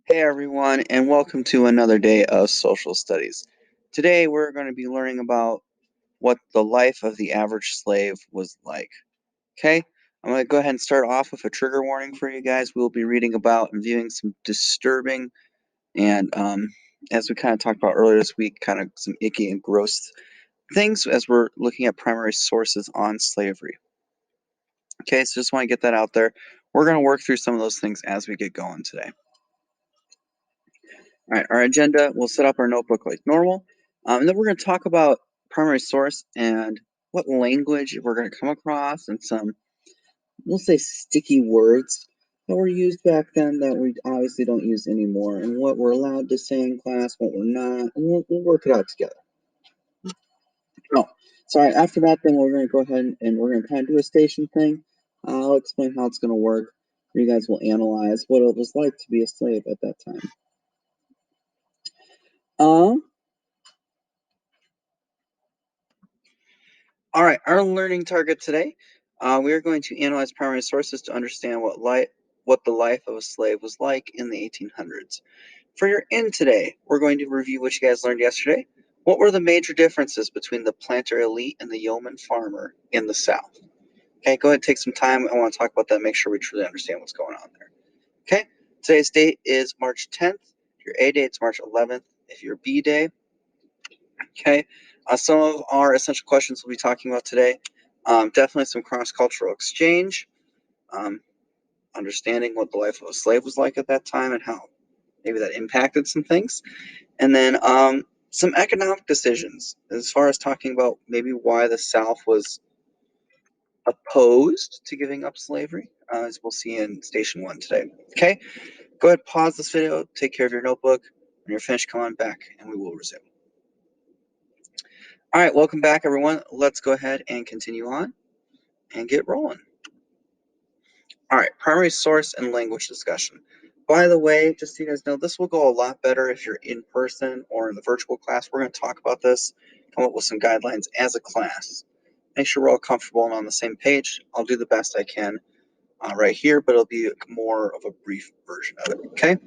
Hey everyone, and welcome to another day of social studies. Today we're going to be learning about what the life of the average slave was like. Okay, I'm going to go ahead and start off with a trigger warning for you guys. We'll be reading about and viewing some disturbing and, as we kind of talked about earlier this week, kind of some icky and gross things as we're looking at primary sources on slavery. Okay, so just want to get that out there. We're going to work through some of those things as we get going today. All right, our agenda, we'll set up our notebook like normal. And then we're going to talk about primary source and what language we're going to come across and some, we'll say, sticky words that were used back then that we obviously don't use anymore, and what we're allowed to say in class, what we're not, and we'll work it out together. Oh, sorry, after that, then we're going to go ahead and we're going to kind of do a station thing. I'll explain how it's going to work. You guys will analyze what it was like to be a slave at that time. All right, our learning target today, we are going to analyze primary sources to understand what the life of a slave was like in the 1800s. For your in today, we're going to review what you guys learned yesterday. What were the major differences between the planter elite and the yeoman farmer in the South? Okay, go ahead and take some time. I want to talk about that, make sure we truly understand what's going on there. Okay, today's date is March 10th. If your A day, it's March 11th. If your B day, okay, some of our essential questions we'll be talking about today. Definitely some cross-cultural exchange, um, understanding what the life of a slave was like at that time and how maybe that impacted some things. And then some economic decisions as far as talking about maybe why the South was opposed to giving up slavery, as we'll see in Station 1 today. Okay, go ahead, pause this video, take care of your notebook. When you're finished, come on back and we will resume. All right, welcome back, everyone. Let's go ahead and continue on and get rolling. All right, primary source and language discussion. By the way, just so you guys know, this will go a lot better if you're in person or in the virtual class. We're going to talk about this, come up with some guidelines as a class. Make sure we're all comfortable and on the same page. I'll do the best I can right here, but it'll be more of a brief version of it, okay?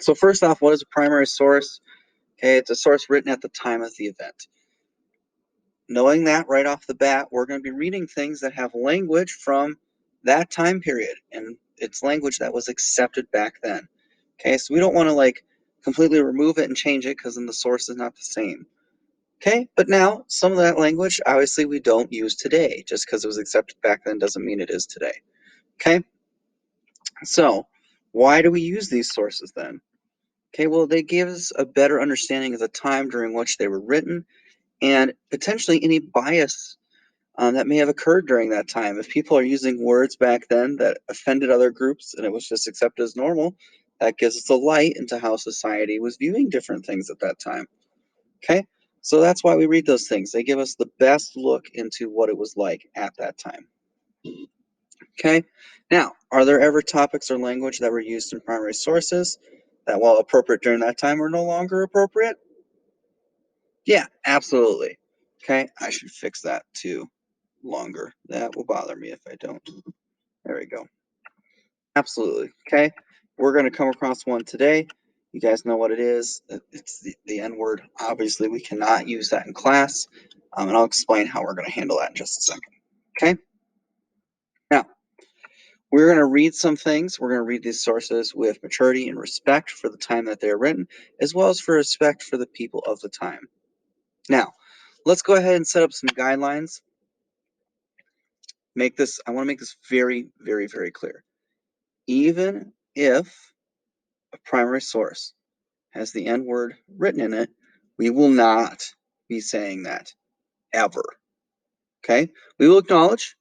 So first off, what is a primary source? Okay, it's a source written at the time of the event. Knowing that right off the bat, we're going to be reading things that have language from that time period, and it's language that was accepted back then. Okay, so we don't want to like completely remove it and change it because then the source is not the same. Okay, but now some of that language obviously we don't use today. Just because it was accepted back then doesn't mean it is today. Okay, so why do we use these sources then? Okay, well, they give us a better understanding of the time during which they were written and potentially any bias that may have occurred during that time. If people are using words back then that offended other groups and it was just accepted as normal, that gives us a light into how society was viewing different things at that time. Okay, so that's why we read those things. They give us the best look into what it was like at that time. Okay, now, are there ever topics or language that were used in primary sources that, while appropriate during that time, are no longer appropriate? Yeah, absolutely. Okay, I should fix that too. Longer. That will bother me if I don't. There we go. Absolutely. Okay. We're going to come across one today. You guys know what it is. It's the N word. Obviously, we cannot use that in class. And I'll explain how we're going to handle that in just a second. Okay. Now, we're going to read some things. We're going to read these sources with maturity and respect for the time that they're written, as well as for respect for the people of the time. Now, let's go ahead and set up some guidelines. I want to make this very, very, very clear. Even if a primary source has the N word written in it, we will not be saying that ever. Okay? We will acknowledge.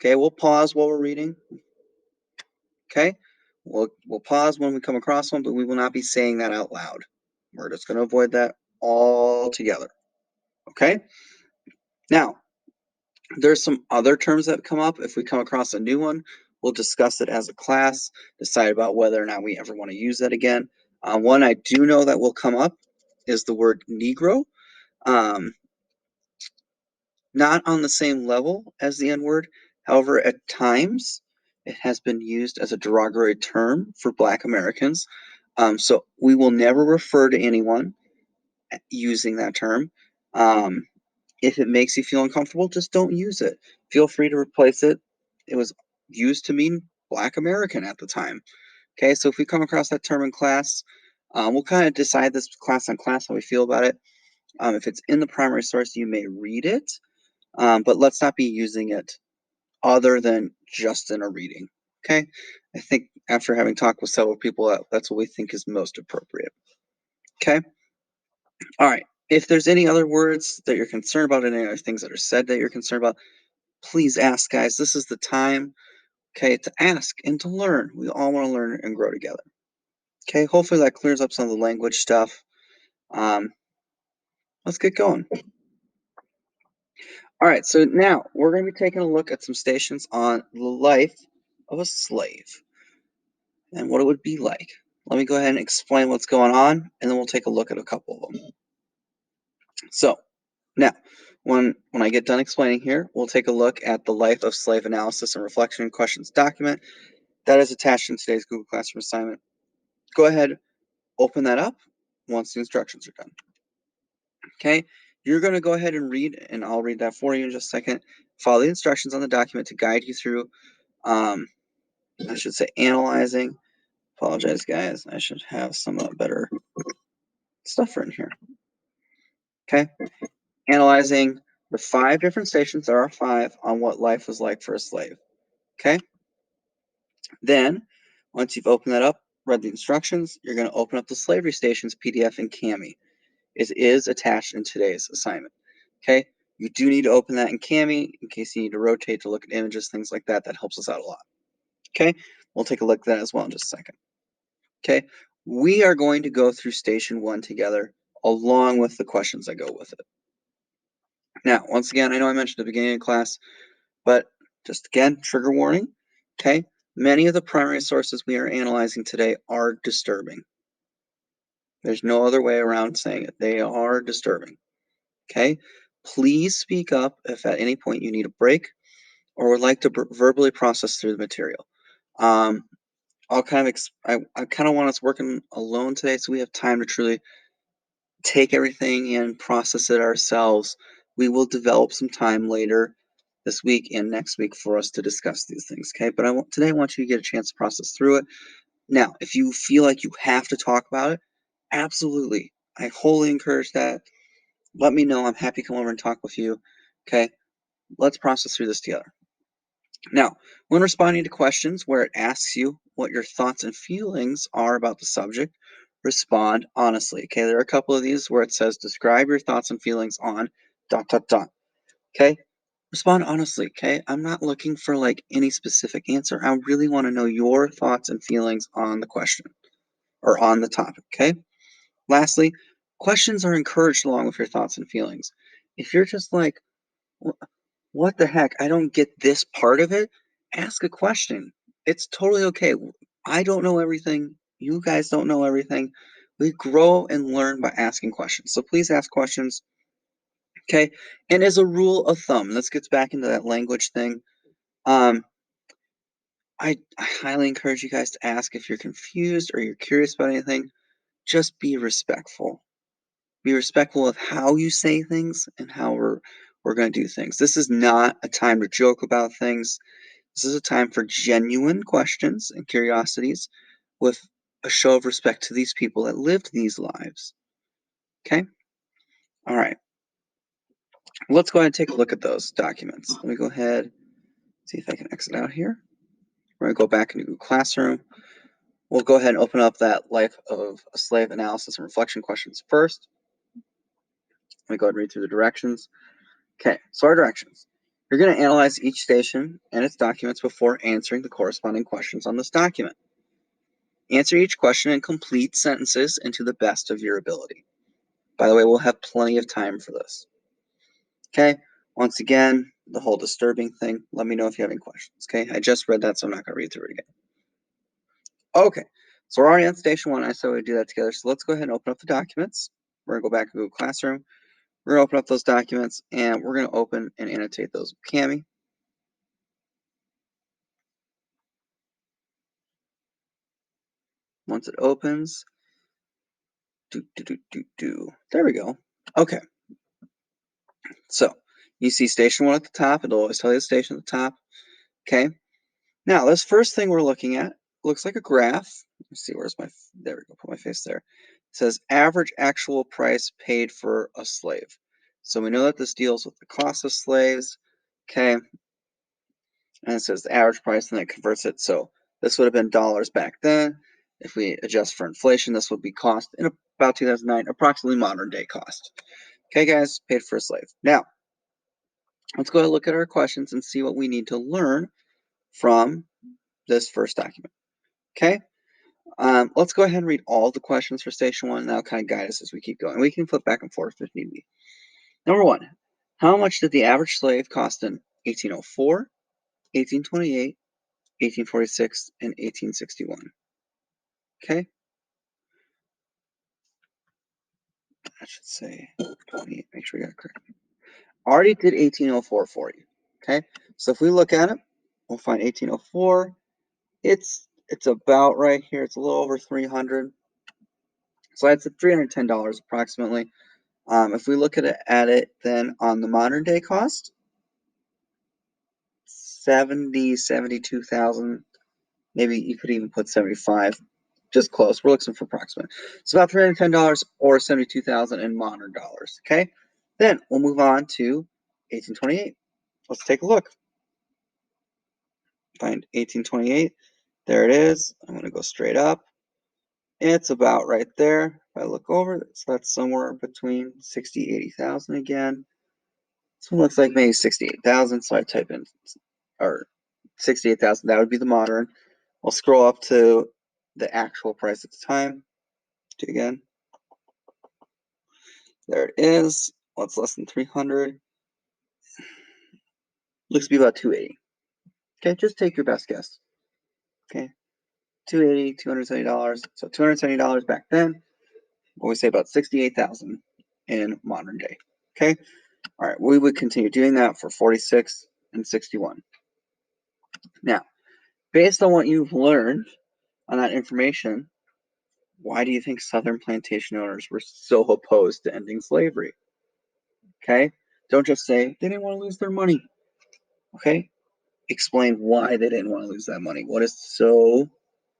Okay, we'll pause while we're reading. Okay? We'll pause when we come across one, but we will not be saying that out loud. We're just going to avoid that altogether. Okay? Now, there's some other terms that come up. If we come across a new one, we'll discuss it as a class, decide about whether or not we ever want to use that again. One I do know that will come up is the word Negro. Not on the same level as the N word. However, at times it has been used as a derogatory term for Black Americans. So we will never refer to anyone using that term. If it makes you feel uncomfortable, just don't use it. Feel free to replace it. It was used to mean Black American at the time. Okay, so if we come across that term in class, we'll kind of decide this class on class how we feel about it. If it's in the primary source, you may read it, but let's not be using it other than just in a reading. Okay, I think after having talked with several people, that's what we think is most appropriate. Okay, all right. If there's any other words that you're concerned about, any other things that are said that you're concerned about, please ask, guys. This is the time, okay, to ask and to learn. We all want to learn and grow together. Okay, hopefully that clears up some of the language stuff. Let's get going. All right, so now we're going to be taking a look at some stations on the life of a slave and what it would be like. Let me go ahead and explain what's going on, and then we'll take a look at a couple of them. So now, when I get done explaining here, we'll take a look at the Life of Slave Analysis and Reflection Questions document that is attached in today's Google Classroom assignment. Go ahead, open that up once the instructions are done. Okay, you're going to go ahead and read, and I'll read that for you in just a second. Follow the instructions on the document to guide you through, I should say, analyzing. Apologize, guys. I should have some better stuff written here. Okay, analyzing the 5 different stations, there are 5, on what life was like for a slave. Okay, then once you've opened that up, read the instructions, you're going to open up the Slavery Stations PDF in Kami. It is attached in today's assignment. Okay, you do need to open that in Kami in case you need to rotate to look at images, things like that. That helps us out a lot. Okay, we'll take a look at that as well in just a second. Okay, we are going to go through Station 1 together along with the questions that go with it. Now, once again, I know I mentioned at the beginning of class, but just again, trigger warning. Okay, many of the primary sources we are analyzing today are disturbing. There's no other way around saying it. They are disturbing. Okay, please speak up if at any point you need a break or would like to verbally process through the material. I kind of want us working alone today, so we have time to truly take everything and process it ourselves. We will develop some time later this week and next week for us to discuss these things. Okay, but today I want you to get a chance to process through it. Now, if you feel like you have to talk about it, absolutely, I wholly encourage that. Let me know. I'm happy to come over and talk with you. Okay, let's process through this together. Now, when responding to questions where it asks you what your thoughts and feelings are about the subject, respond honestly. Okay, there are a couple of these where it says describe your thoughts and feelings on ... Okay, respond honestly. Okay, I'm not looking for like any specific answer. I really want to know your thoughts and feelings on the question or on the topic. Okay, lastly, questions are encouraged along with your thoughts and feelings. If you're just like, what the heck? I don't get this part of it. Ask a question. It's totally okay. I don't know everything. You guys don't know everything. We grow and learn by asking questions. So please ask questions. Okay. And as a rule of thumb, this gets back into that language thing. I highly encourage you guys to ask if you're confused or you're curious about anything. Just be respectful. Be respectful of how you say things and how we're going to do things. This is not a time to joke about things. This is a time for genuine questions and curiosities with a show of respect to these people that lived these lives. Okay? All right. Let's go ahead and take a look at those documents. Let me go ahead, see if I can exit out here. We're going to go back into Google Classroom. We'll go ahead and open up that Life of a Slave Analysis and Reflection questions first. Let me go ahead and read through the directions. Okay, so our directions. You're going to analyze each station and its documents before answering the corresponding questions on this document. Answer each question in complete sentences and to the best of your ability. By the way, we'll have plenty of time for this. Okay, once again, the whole disturbing thing, let me know if you have any questions. Okay, I just read that, so I'm not going to read through it again. Okay, so we're already on station 1. I said we'd do that together. So let's go ahead and open up the documents. We're going to go back to Google Classroom. We're going to open up those documents, and we're going to open and annotate those with Kami. once it opens. There we go. Okay. So you see station 1 at the top. It'll always tell you the station at the top. Okay. Now, this first thing we're looking at looks like a graph. Let's see, where's my, there we go, put my face there. It says average actual price paid for a slave. So we know that this deals with the cost of slaves. Okay. And it says the average price, and it converts it. So this would have been dollars back then. If we adjust for inflation, this would be cost in about 2009, approximately modern day cost. Okay, guys, paid for a slave. Now, let's go ahead and look at our questions and see what we need to learn from this first document. Okay, let's go ahead and read all the questions for station 1, and that'll kind of guide us as we keep going. We can flip back and forth if need be. Number 1, how much did the average slave cost in 1804, 1828, 1846, and 1861? Okay, I should say 28, make sure we got it correct. Already did 1804 for you. Okay, so if we look at it, we'll find 1804. It's about right here. It's a little over 300. So that's at $310 approximately. If we look at it then on the modern day cost, 72,000. Maybe you could even put 75. Just close. We're looking for approximate. It's about $310 or 72,000 in modern dollars. Okay. Then we'll move on to 1828. Let's take a look. Find 1828. There it is. I'm going to go straight up. It's about right there. If I look over, so that's somewhere between 60, 80,000 again. This one looks like maybe 68,000. So I type in, or 68,000. That would be the modern. I'll scroll up to the actual price at the time. Do again. There it is. What's less than 300? Looks to be about 280. Okay, just take your best guess. Okay, 280, $270. So $270 back then. What we say about 68,000 in modern day. Okay, all right, we would continue doing that for 46 and 61. Now, based on what you've learned on that information, why do you think Southern plantation owners were so opposed to ending slavery? Okay, don't just say they didn't want to lose their money. Okay, explain why they didn't want to lose that money. What is so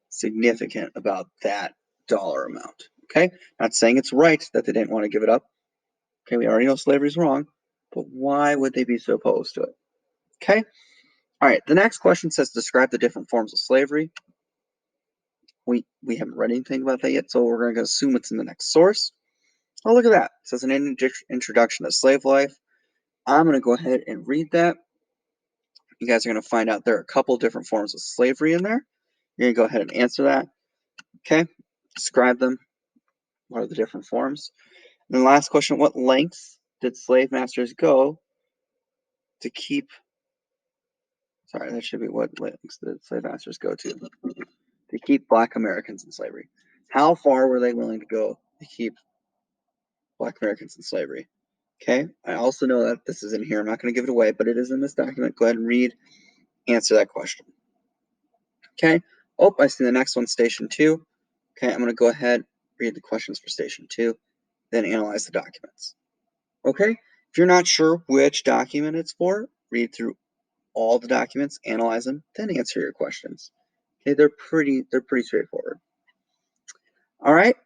significant about that dollar amount? Okay, not saying it's right that they didn't want to give it up. Okay, we already know slavery is wrong, but why would they be so opposed to it? Okay, all right, the next question says describe the different forms of slavery. We haven't read anything about that yet, so we're going to assume it's in the next source. Oh, look at that. It says an introduction to slave life. I'm going to go ahead and read that. You guys are going to find out there are a couple different forms of slavery in there. You're going to go ahead and answer that. Okay, describe them. What are the different forms? And the last question, what lengths did slave masters go to keep, sorry, that should be what lengths did slave masters go to keep Black Americans in slavery? How far were they willing to go to keep Black Americans in slavery? Okay, I also know that this is in here. I'm not going to give it away, but it is in this document. Go ahead and read, answer that question. Okay, oh, I see the next one, station 2. Okay, I'm going to go ahead, read the questions for station 2, then analyze the documents. Okay, if you're not sure which document it's for, read through all the documents, analyze them, then answer your questions. Okay, they're pretty straightforward. All right,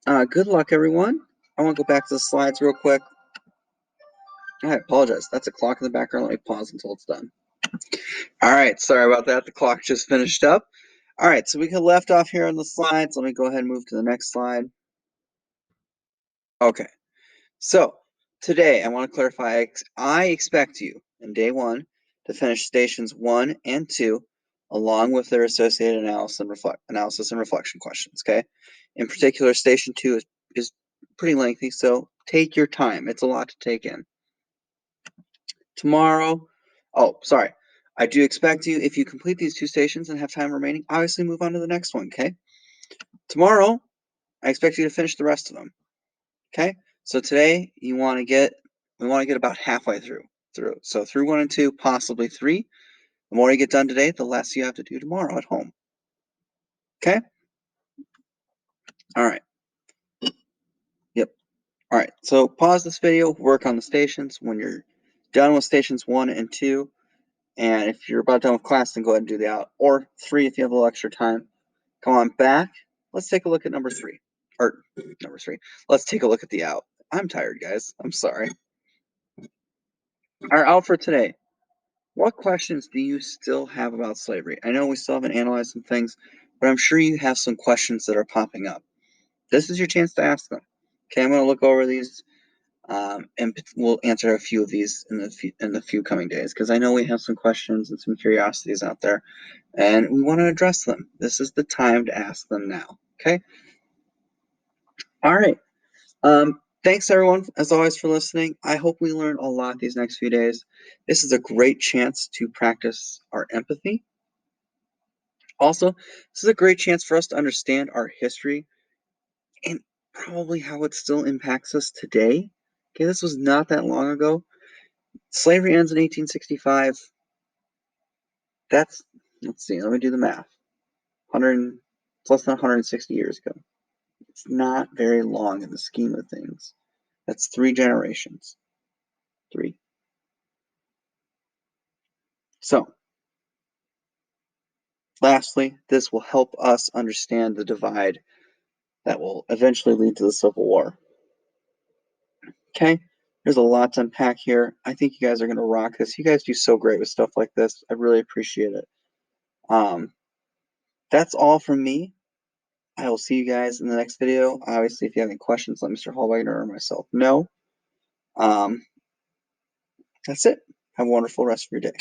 good luck, everyone. I want to go back to the slides real quick. I apologize. That's a clock in the background. Let me pause until it's done. All right, sorry about that. The clock just finished up. All right, so we can left off here on the slides. Let me go ahead and move to the next slide. Okay, so today I want to clarify, I expect you in day 1 to finish stations 1 and 2 along with their associated analysis and reflection questions, okay? In particular, station 2 is pretty lengthy, so take your time. It's a lot to take in. Tomorrow, I do expect you, if you complete these 2 stations and have time remaining, obviously move on to the next one, okay? Tomorrow, I expect you to finish the rest of them, okay? So today, we want to get about halfway through. So through 1 and 2, possibly 3. The more you get done today, the less you have to do tomorrow at home. Okay? All right. Yep. All right. So pause this video, work on the stations. When you're done with stations 1 and 2, and if you're about done with class, then go ahead and do the out. Or 3 if you have a little extra time. Come on back. Let's take a look at number 3. Or number 3. Let's take a look at the out. I'm tired, guys. I'm sorry. Our out for today. What questions do you still have about slavery? I know we still haven't analyzed some things, but I'm sure you have some questions that are popping up. This is your chance to ask them. Okay, I'm going to look over these, and we'll answer a few of these in the few coming days, because I know we have some questions and some curiosities out there, and we want to address them. This is the time to ask them now. Okay. All right. Thanks everyone, as always, for listening. I hope we learn a lot these next few days. This is a great chance to practice our empathy. Also, this is a great chance for us to understand our history and probably how it still impacts us today. Okay, this was not that long ago. Slavery ends in 1865. That's, let's see, let me do the math. 100, it's less than 160 years ago. It's not very long in the scheme of things. That's 3 generations. 3. So, lastly, this will help us understand the divide that will eventually lead to the Civil War. Okay, there's a lot to unpack here. I think you guys are going to rock this. You guys do so great with stuff like this. I really appreciate it. That's all from me. I will see you guys in the next video. Obviously, if you have any questions, let Mr. Hallwagner or myself know. That's it. Have a wonderful rest of your day.